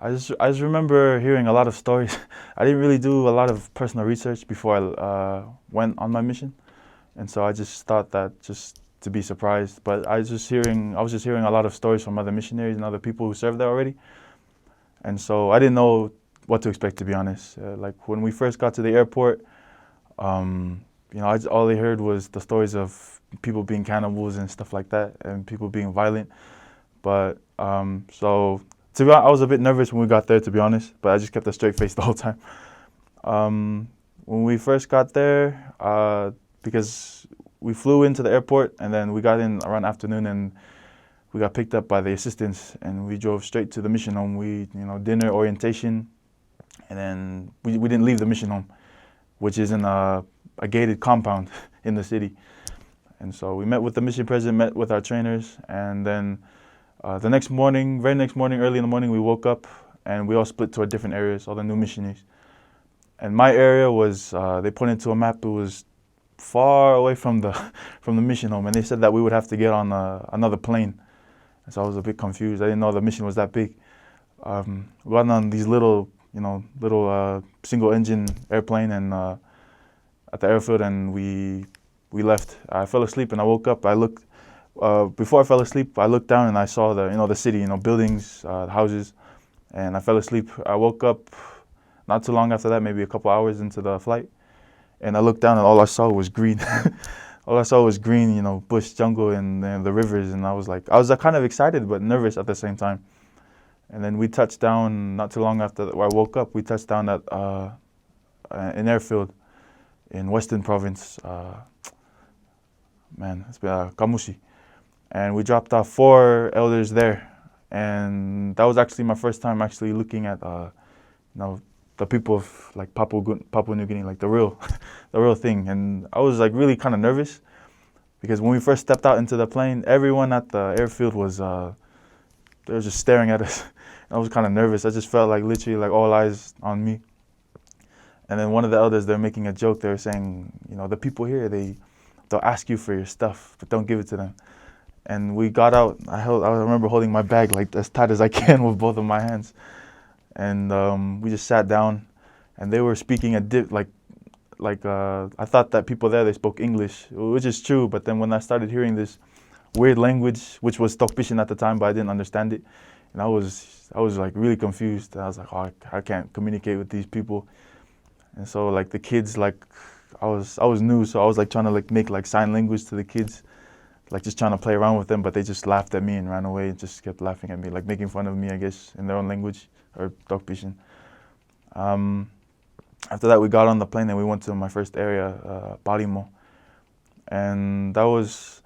I just remember hearing a lot of stories. I didn't really do a lot of personal research before I went on my mission, and so I just thought that just to be surprised. But I was just hearing a lot of stories from other missionaries and other people who served there already, and so I didn't know what to expect, to be honest. Like when we first got to the airport, all I heard was the stories of people being cannibals and stuff like that, and people being violent. But so to be honest, I was a bit nervous when we got there, to be honest, but I just kept a straight face the whole time. When we first got there, because we flew into the airport and then we got in around afternoon and we got picked up by the assistants and we drove straight to the mission home. Dinner, orientation, and then we didn't leave the mission home, which is in a gated compound in the city. And so we met with the mission president, met with our trainers, and then the next morning, very next morning, early in the morning, we woke up and we all split to our different areas, all the new missionaries. And my area was, they put into a map, it was far away from the from the mission home, and they said that we would have to get on another plane. And so I was a bit confused. I didn't know the mission was that big. We got on these little single engine airplane and at the airfield, and we left. I fell asleep and I woke up. Before I fell asleep, I looked down and I saw the city, buildings, houses, and I fell asleep. I woke up not too long after that, maybe a couple hours into the flight, and I looked down and all I saw was green. All I saw was green, bush, jungle, and the rivers, and I was kind of excited but nervous at the same time. And then we touched down not too long after I woke up. We touched down at an airfield in Western Province, it's Kamusi. And we dropped off 4 elders there, and that was actually my first time actually looking at the people of like Papua New Guinea, like the real the real thing. And I was like really kind of nervous because when we first stepped out into the plane, everyone at the airfield was they were just staring at us. I was kind of nervous. I just felt like literally like all eyes on me. And then one of the elders, they're making a joke. They were saying, the people here, they'll ask you for your stuff, but don't give it to them. And we got out. I remember holding my bag like as tight as I can with both of my hands. And we just sat down, and they were speaking I thought that people there, they spoke English, which is true. But then when I started hearing this weird language, which was Tokpishin at the time, but I didn't understand it, and I was like really confused. I was like, oh, I can't communicate with these people. And so like the kids, like I was new, so I was like trying to like make like sign language to the kids, like just trying to play around with them, but they just laughed at me and ran away and just kept laughing at me, like making fun of me, I guess, in their own language, or Tokpishin. After that, we got on the plane and we went to my first area, Parimo. And I was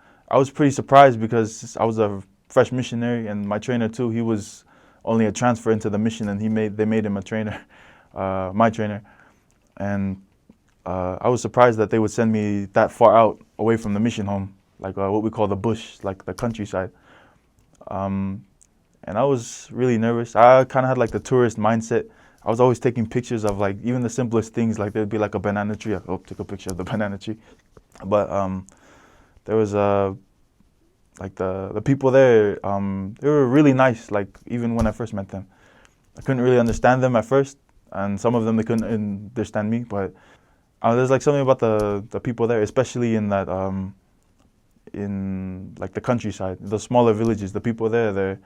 pretty surprised because I was a fresh missionary, and my trainer too, he was only a transfer into the mission, and they made him a trainer, my trainer. And I was surprised that they would send me that far out away from the mission home, like what we call the bush, like the countryside. And I was really nervous. I kind of had like the tourist mindset. I was always taking pictures of like even the simplest things, like there'd be like a banana tree. I'll take a picture of the banana tree. But there was like the people there, they were really nice, like even when I first met them. I couldn't really understand them at first, and some of them, they couldn't understand me, but there's like something about the people there, especially in that, in like the countryside, the smaller villages, the people there, they're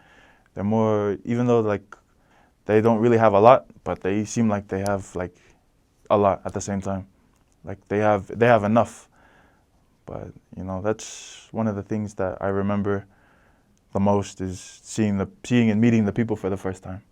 more, even though like they don't really have a lot, but they seem like they have like a lot at the same time. Like they have enough. But that's one of the things that I remember the most, is seeing and meeting the people for the first time.